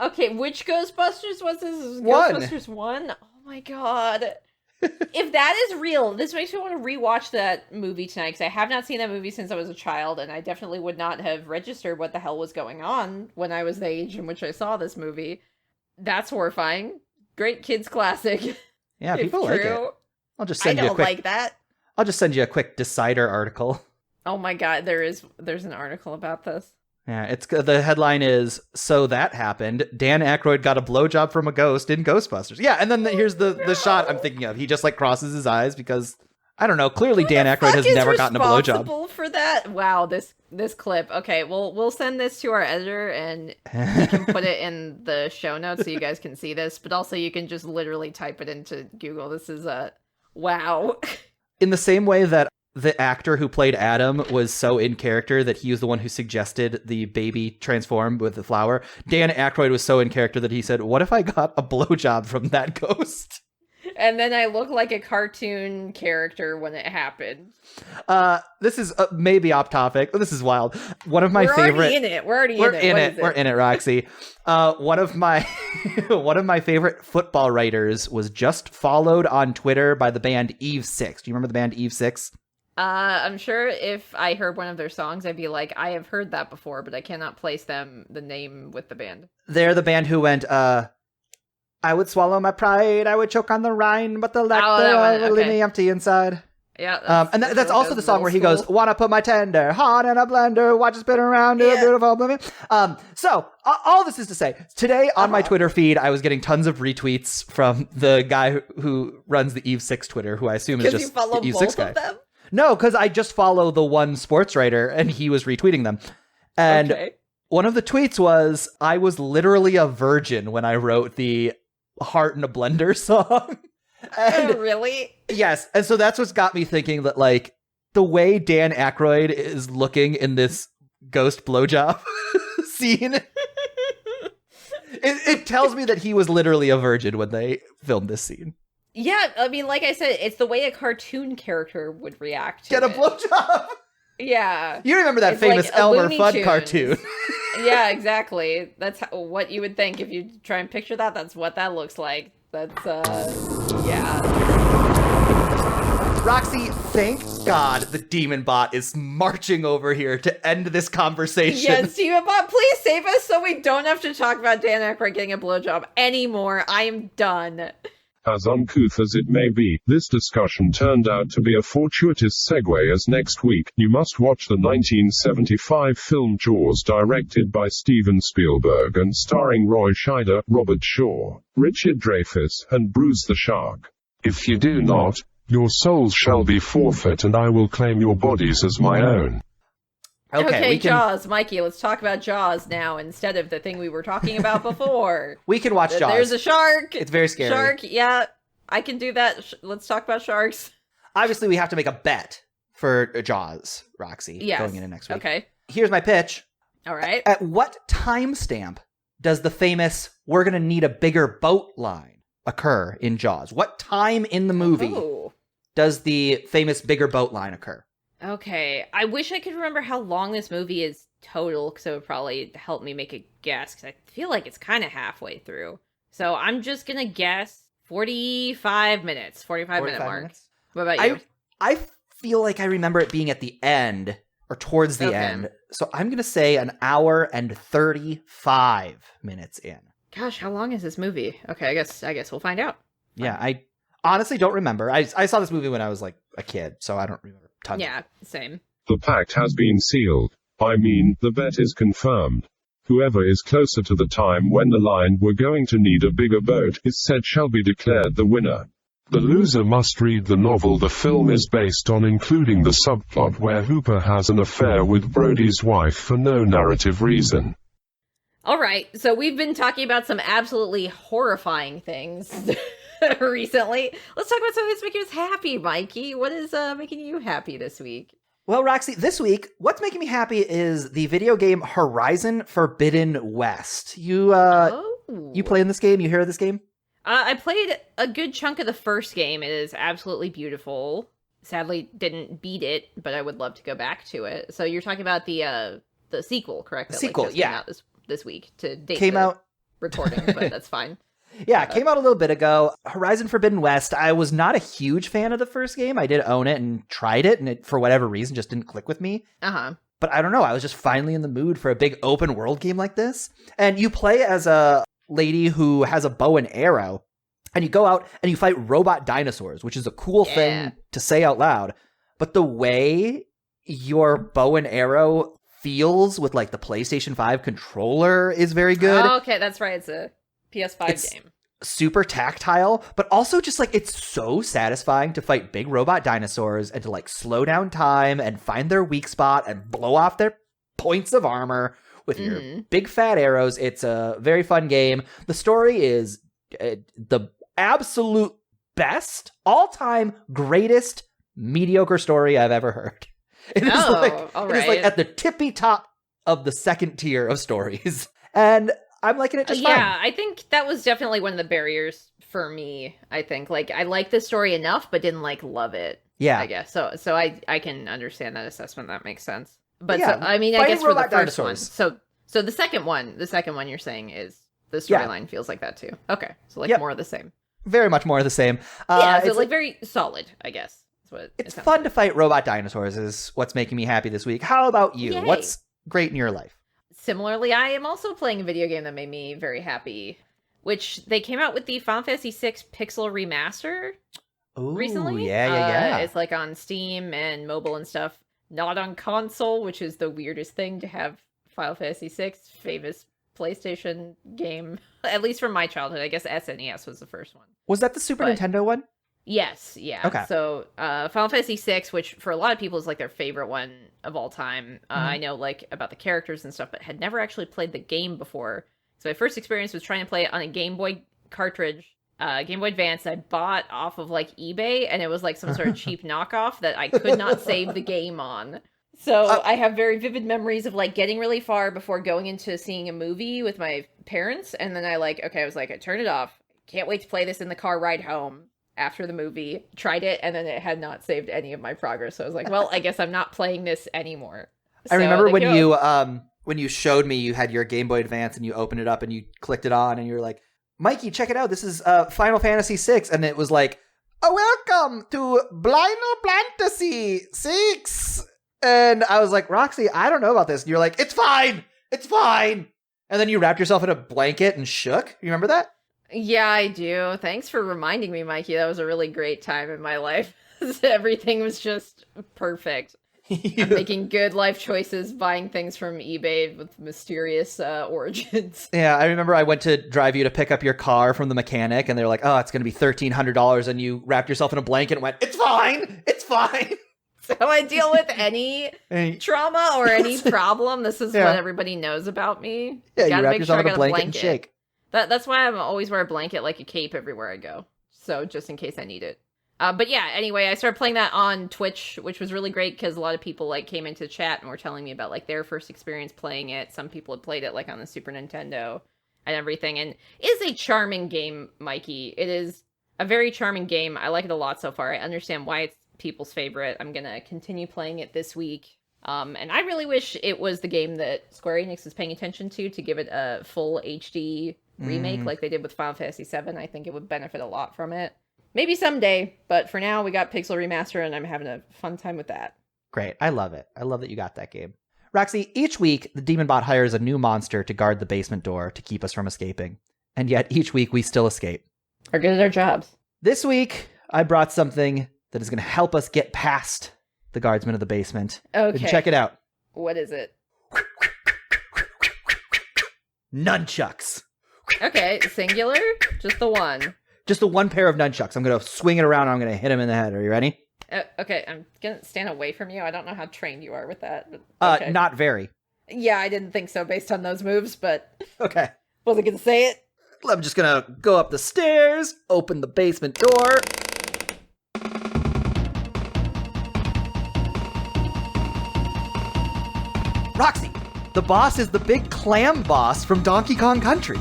Okay, which Ghostbusters was this? Ghostbusters 1? Oh my god. If that is real, this makes me want to rewatch that movie tonight, because I have not seen that movie since I was a child, and I definitely would not have registered what the hell was going on when I was the age in which I saw this movie. That's horrifying. Great kids classic. Yeah, people like it. I'll just send you a quick, like that. I'll just send you a quick Decider article. Oh my god, there's an article about this. Yeah, the headline is, "So that happened. Dan Aykroyd got a blowjob from a ghost in Ghostbusters." Yeah, and then here's the shot I'm thinking of. He just like crosses his eyes because, I don't know, clearly Dan Aykroyd has never gotten a blowjob. Responsible for that? Wow, this clip. Okay, we'll send this to our editor and we can put it in the show notes so you guys can see this, but also you can just literally type it into Google. This is wow. In the same way that the actor who played Adam was so in character that he was the one who suggested the baby transform with the flower, Dan Aykroyd was so in character that he said, "What if I got a blowjob from that ghost?" And then I look like a cartoon character when it happened. This is maybe off topic, but this is wild. One of my favorite. We're already in it. We're in it, Roxy. One of my favorite football writers was just followed on Twitter by the band Eve 6. Do you remember the band Eve 6? I'm sure if I heard one of their songs, I'd be like, I have heard that before, but I cannot place the name with the band. They're the band who went, I would swallow my pride, I would choke on the rind, but the lack thereof will leave me empty inside. Yeah. And that's also the song where he goes, "Wanna put my tender heart in a blender, watch it spin around to a beautiful oblivion." So all this is to say, today on my Twitter feed, I was getting tons of retweets from the guy who runs the Eve 6 Twitter, who I assume is just the Eve 6 guy. Them? No, because I just follow the one sports writer, and he was retweeting them. And one of the tweets was, "I was literally a virgin when I wrote the Heart in a Blender song." And, really? Yes. And so that's what's got me thinking that, like, the way Dan Aykroyd is looking in this ghost blowjob scene, it tells me that he was literally a virgin when they filmed this scene. Yeah, I mean, like I said, it's the way a cartoon character would react to Get a blowjob! Yeah. You remember that famous like Elmer Fudd cartoon. Yeah, exactly. That's what you would think if you try and picture that. That's what that looks like. That's, yeah. Roxy, thank God the Demon Bot is marching over here to end this conversation. Yes, Demon Bot, please save us so we don't have to talk about Dan Aykroyd getting a blowjob anymore. I am done. As uncouth as it may be, this discussion turned out to be a fortuitous segue, as next week, you must watch the 1975 film Jaws, directed by Steven Spielberg and starring Roy Scheider, Robert Shaw, Richard Dreyfuss, and Bruce the Shark. If you do not, your souls shall be forfeit and I will claim your bodies as my own. Okay, Jaws, Mikey, let's talk about Jaws now instead of the thing we were talking about before. We can watch Jaws. There's a shark. It's very scary. Shark, yeah, I can do that. Let's talk about sharks. Obviously, we have to make a bet for Jaws, Roxy, going into next week. Okay. Here's my pitch. All right. At what timestamp does the famous "we're going to need a bigger boat" line occur in Jaws? What time in the movie does the famous bigger boat line occur? Okay, I wish I could remember how long this movie is total, because it would probably help me make a guess, because I feel like it's kind of halfway through. So I'm just going to guess 45 minutes, 45-minute mark. Minutes? What about you? I feel like I remember it being at the end, or towards the end. So I'm going to say an hour and 35 minutes in. Gosh, how long is this movie? Okay, I guess we'll find out. Yeah, I honestly don't remember. I saw this movie when I was like a kid, so I don't remember. Yeah, same. The pact has been sealed. I mean, the bet is confirmed. Whoever is closer to the time when the line "we're going to need a bigger boat" is said shall be declared the winner. The loser must read the novel the film is based on, including the subplot where Hooper has an affair with Brody's wife for no narrative reason. All right, so we've been talking about some absolutely horrifying things recently. Let's talk about something that's making us happy, Mikey. What is making you happy this week? Well, Roxy, this week, what's making me happy is the video game Horizon Forbidden West. You playing this game? You hear of this game? I played a good chunk of the first game. It is absolutely beautiful. Sadly, didn't beat it, but I would love to go back to it. So you're talking about the sequel, correct? The sequel, just yeah. Came out this week to date came out recording, but that's fine. Yeah, it came out a little bit ago. Horizon Forbidden West. I was not a huge fan of the first game. I did own it and tried it, and it, for whatever reason, just didn't click with me. But I don't know. I was just finally in the mood for a big open world game like this. And you play as a lady who has a bow and arrow, and you go out and you fight robot dinosaurs, which is a cool thing to say out loud. But the way your bow and arrow feels with like the PlayStation 5 controller is very good. Oh, okay, that's right. It's a PS5 game. Super tactile, but also just like it's so satisfying to fight big robot dinosaurs and to like slow down time and find their weak spot and blow off their points of armor with your big fat arrows. It's a very fun game. The story is the absolute best, all-time greatest mediocre story I've ever heard. It is it is like at the tippy top of the second tier of stories. And I'm liking it just fine. Yeah, I think that was definitely one of the barriers for me, I think. Like, I liked the story enough, but didn't, like, love it. Yeah. I guess. So I can understand that assessment. That makes sense. But, yeah, I mean, I guess for the first one. So the second one you're saying is the storyline feels like that, too. Okay. So, like, more of the same. Very much more of the same. Yeah, so, like, very solid, I guess. It's fun to fight robot dinosaurs is what's making me happy this week. How about you? Yay. What's great in your life? Similarly, I am also playing a video game that made me very happy, which they came out with the Final Fantasy VI Pixel Remaster recently. Yeah. It's like on Steam and mobile and stuff. Not on console, which is the weirdest thing to have Final Fantasy VI, famous PlayStation game, at least from my childhood. I guess SNES was the first one. Was that the Super Nintendo one? Yes, yeah. Okay. So, Final Fantasy VI, which for a lot of people is like their favorite one of all time. I know like about the characters and stuff, but had never actually played the game before. So my first experience was trying to play it on a Game Boy cartridge, Game Boy Advance I bought off of like eBay, and it was like some sort of cheap knockoff that I could not save the game on. So I have very vivid memories of like getting really far before going into seeing a movie with my parents, and then I turned it off. Can't wait to play this in the car ride home. After the movie, tried it, and then it had not saved any of my progress. So I was like, well, I guess I'm not playing this anymore. I remember when you showed me you had your Game Boy Advance and you opened it up and you clicked it on and you were like, Mikey, check it out. This is Final Fantasy VI. And it was like, welcome to Final Fantasy VI. And I was like, Roxy, I don't know about this. And you're like, it's fine. It's fine. And then you wrapped yourself in a blanket and shook. You remember that? Yeah, I do. Thanks for reminding me, Mikey. That was a really great time in my life. Everything was just perfect. I'm making good life choices, buying things from eBay with mysterious origins. Yeah, I remember I went to drive you to pick up your car from the mechanic, and they were like, oh, it's going to be $1,300, and you wrapped yourself in a blanket and went, it's fine! It's fine! So I deal with any trauma or any problem. This is what everybody knows about me. Yeah, you wrap yourself in a blanket and shake. That's why I always wear a blanket like a cape everywhere I go. So just in case I need it. But yeah, anyway, I started playing that on Twitch, which was really great because a lot of people like came into chat and were telling me about like their first experience playing it. Some people had played it like on the Super Nintendo and everything. And it is a charming game, Mikey. It is a very charming game. I like it a lot so far. I understand why it's people's favorite. I'm going to continue playing it this week. And I really wish it was the game that Square Enix is paying attention to give it a full HD remake like they did with Final Fantasy VII. I think it would benefit a lot from it. Maybe someday, but for now we got Pixel Remaster and I'm having a fun time with that. Great. I love it. I love that you got that game. Roxy, each week the Demon Bot hires a new monster to guard the basement door to keep us from escaping. And yet each week we still escape. Are good at our jobs. This week I brought something that is going to help us get past the guardsmen of the basement. Okay. Check it out. What is it? Nunchucks. Okay, singular? Just the one? Just the one pair of nunchucks. I'm going to swing it around and I'm going to hit him in the head. Are you ready? Okay, I'm going to stand away from you. I don't know how trained you are with that. But okay. Not very. Yeah, I didn't think so based on those moves, but... Okay. Wasn't going to say it. I'm just going to go up the stairs, open the basement door. Roxy, the boss is the big clam boss from Donkey Kong Country.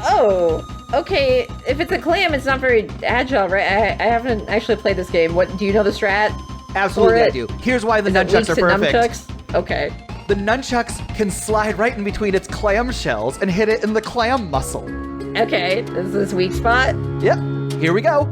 Oh, okay. If it's a clam, it's not very agile, right? I haven't actually played this game. What, do you know the strat? Absolutely, I do. Here's why the nunchucks are perfect. Nunchucks? Okay. The nunchucks can slide right in between its clam shells and hit it in the clam muscle. Okay, this is this weak spot. Yep, here we go.